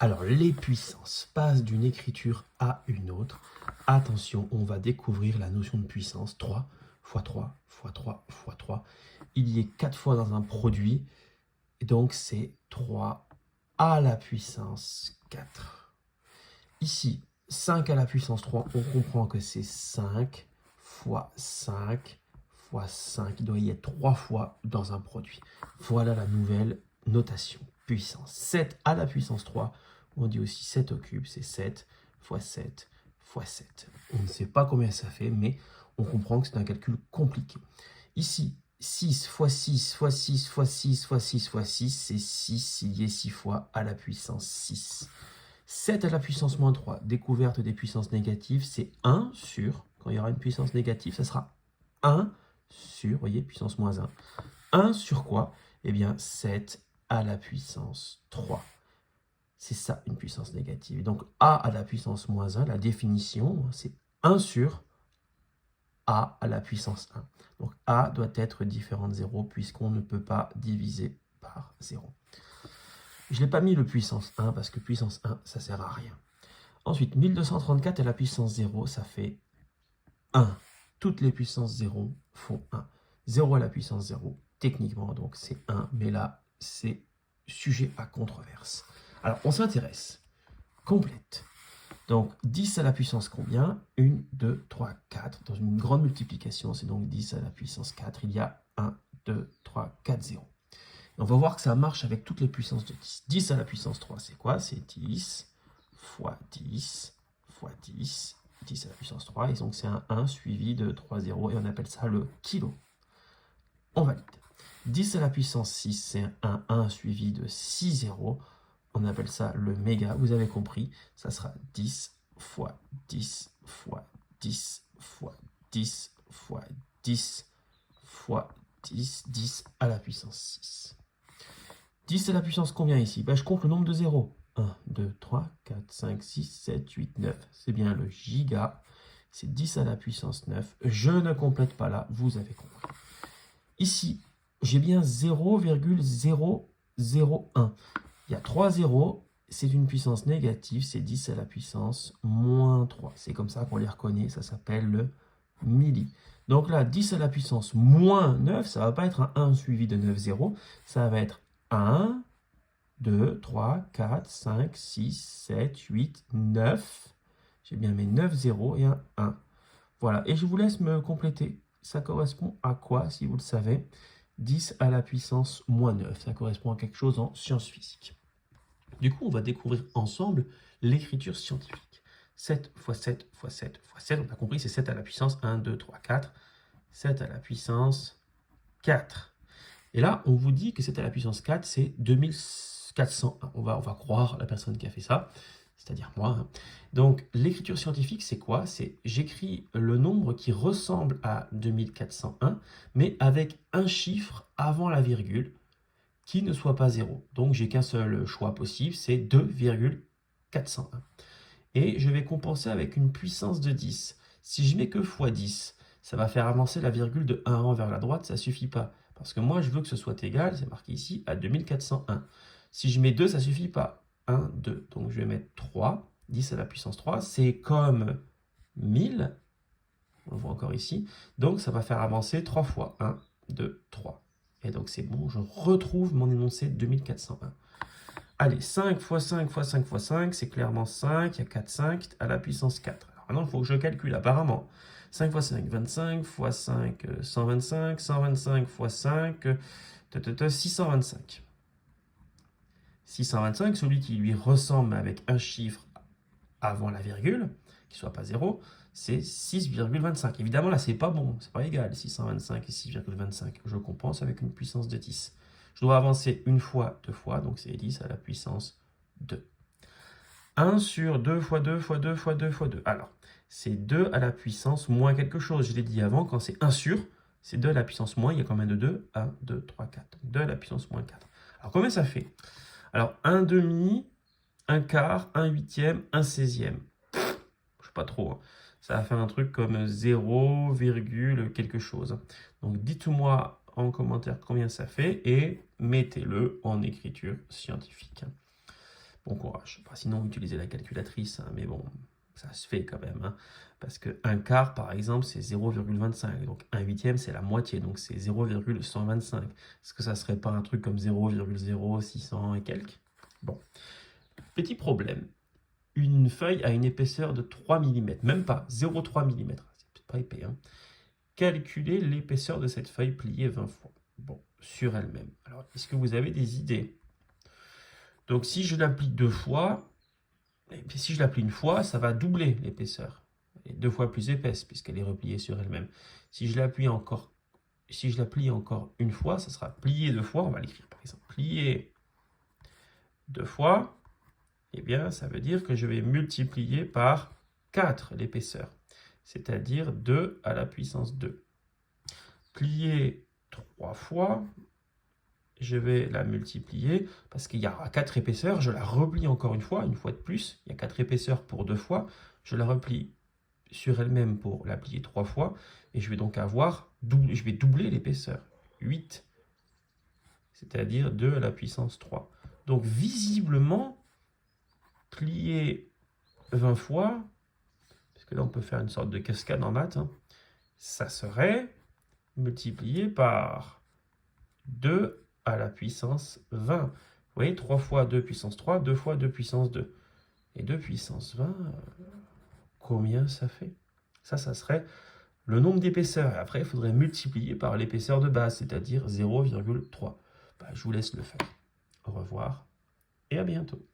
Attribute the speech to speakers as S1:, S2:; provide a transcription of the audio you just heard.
S1: Alors, les puissances passent d'une écriture à une autre. Attention, on va découvrir la notion de puissance. 3 fois 3 fois 3 fois 3. Il y est 4 fois dans un produit. Et donc, c'est 3 à la puissance 4. Ici, 5 à la puissance 3, on comprend que c'est 5 fois 5 fois 5. Il doit y être 3 fois dans un produit. Voilà la nouvelle notation. Puissance. 7 à la puissance 3, on dit aussi 7 au cube, c'est 7 fois 7 fois 7. On ne sait pas combien ça fait, mais on comprend que c'est un calcul compliqué. Ici, 6 fois 6 fois 6 fois 6 fois 6 fois 6, c'est 6, il y est 6 fois à la puissance 6. 7 à la puissance moins 3, découverte des puissances négatives, c'est 1 sur, quand il y aura une puissance négative, ça sera 1 sur, vous voyez, puissance moins 1. 1 sur quoi? Eh bien, 7 à la puissance 3. C'est ça, une puissance négative. Donc, a à la puissance moins 1, la définition, c'est 1 sur a à la puissance 1. Donc, a doit être différent de 0, puisqu'on ne peut pas diviser par 0. Je ne l'ai pas mis le puissance 1, parce que puissance 1, ça ne sert à rien. Ensuite, 1234 à la puissance 0, ça fait 1. Toutes les puissances 0 font 1. 0 à la puissance 0, techniquement, donc c'est 1, mais là, c'est sujet à controverse. Alors, on s'intéresse. Complète. Donc, 10 à la puissance combien? 1, 2, 3, 4. Dans une grande multiplication, c'est donc 10 à la puissance 4. Il y a 1, 2, 3, 4, 0. Et on va voir que ça marche avec toutes les puissances de 10. 10 à la puissance 3, c'est quoi? C'est 10 fois 10 fois 10. 10 à la puissance 3. Et donc, c'est un 1 suivi de 3 zéros. Et on appelle ça le kilo. On valide. 10 à la puissance 6, c'est un 1 suivi de 6 zéros. On appelle ça le méga, vous avez compris, ça sera 10 fois 10 fois 10 fois 10 fois 10 fois 10, 10 à la puissance 6. 10 à la puissance combien ici? Je compte le nombre de zéros. 1, 2, 3, 4, 5, 6, 7, 8, 9. C'est bien le giga. C'est 10 à la puissance 9. Je ne complète pas là, vous avez compris. Ici, j'ai bien 0,001. Il y a 3 zéros, c'est une puissance négative, c'est 10 à la puissance moins 3. C'est comme ça qu'on les reconnaît, ça s'appelle le milli. Donc là, 10 à la puissance moins 9, ça ne va pas être un 1 suivi de 9 zéros, ça va être 1, 2, 3, 4, 5, 6, 7, 8, 9. J'ai bien mes 9 zéros et un 1. Voilà, et je vous laisse me compléter. Ça correspond à quoi, si vous le savez? 10 à la puissance moins 9, ça correspond à quelque chose en sciences physiques. Du coup, on va découvrir ensemble l'écriture scientifique. 7 fois 7 fois 7 fois 7, on a compris, c'est 7 à la puissance 1, 2, 3, 4. 7 à la puissance 4. Et là, on vous dit que 7 à la puissance 4, c'est 2401. On va croire la personne qui a fait ça, c'est-à-dire moi. Donc, l'écriture scientifique, c'est quoi? C'est j'écris le nombre qui ressemble à 2401, mais avec un chiffre avant la virgule, qui ne soit pas 0. Donc, j'ai qu'un seul choix possible, c'est 2,401. Et je vais compenser avec une puissance de 10. Si je mets que x10, ça va faire avancer la virgule de 1 rang vers la droite, ça ne suffit pas. Parce que moi, je veux que ce soit égal, c'est marqué ici, à 2401. Si je mets 2, ça ne suffit pas. 1, 2. Donc, je vais mettre 3. 10 à la puissance 3, c'est comme 1000. On le voit encore ici. Donc, ça va faire avancer 3 fois. 1, 2, 3. Et donc, c'est bon, je retrouve mon énoncé 2401. Allez, 5 fois 5 fois 5 fois 5, c'est clairement 5. Il y a 4, 5 à la puissance 4. Alors maintenant, il faut que je calcule apparemment. 5 fois 5, 25, fois 5, 125, 125 fois 5, 625. 625, celui qui lui ressemble avec un chiffre avant la virgule, qui ne soit pas 0, c'est 6,25. Évidemment, là, c'est pas bon, c'est pas égal, 625 et 6,25. Je compense avec une puissance de 10. Je dois avancer une fois, deux fois, donc c'est 10 à la puissance 2. 1 sur 2 fois 2 fois 2 fois 2 fois 2. Alors, c'est 2 à la puissance moins quelque chose. Je l'ai dit avant, quand c'est 1 sur, c'est 2 à la puissance moins. Il y a combien de 2? 1, 2, 3, 4. 2 à la puissance moins 4. Alors, combien ça fait? Alors, 1 demi, 1 quart, 1 huitième, 1 16e. Je ne sais pas trop. Hein. Ça va faire un truc comme 0, quelque chose. Donc, dites-moi en commentaire combien ça fait et mettez-le en écriture scientifique. Bon courage. Enfin, sinon, utilisez la calculatrice, hein, mais bon, ça se fait quand même. Hein, parce que 1/4, par exemple, c'est 0,25. Donc 1/8, c'est la moitié, donc c'est 0,125. Est-ce que ça serait pas un truc comme 0,0600 et quelques? Bon. Petit problème. Une feuille a une épaisseur de 3 mm, même pas, 0,3 mm. C'est pas épais. Hein. Calculez l'épaisseur de cette feuille pliée 20 fois. Bon, sur elle-même. Alors, est-ce que vous avez des idées? Donc, si je la plie 2 fois, et puis si je la plie une fois, ça va doubler l'épaisseur. Elle est 2 fois plus épaisse, puisqu'elle est repliée sur elle-même. Si je la plie encore une fois, ça sera plié 2 fois. On va l'écrire par exemple. Plié 2 fois, eh bien, ça veut dire que je vais multiplier par 4 l'épaisseur, c'est-à-dire 2 à la puissance 2. Plier 3 fois, je vais la multiplier, parce qu'il y aura 4 épaisseurs, je la replie encore une fois de plus, il y a 4 épaisseurs pour 2 fois, je la replie sur elle-même pour la plier 3 fois, et je vais donc avoir, je vais doubler l'épaisseur, 8, c'est-à-dire 2 à la puissance 3. Donc visiblement, plier 20 fois, parce que là on peut faire une sorte de cascade en maths, hein, ça serait multiplié par 2 à la puissance 20. Vous voyez, 3 fois 2 puissance 3, 2 fois 2 puissance 2. Et 2 puissance 20, combien ça fait? Ça serait le nombre d'épaisseurs. Et après, il faudrait multiplier par l'épaisseur de base, c'est-à-dire 0,3. Je vous laisse le faire. Au revoir et à bientôt.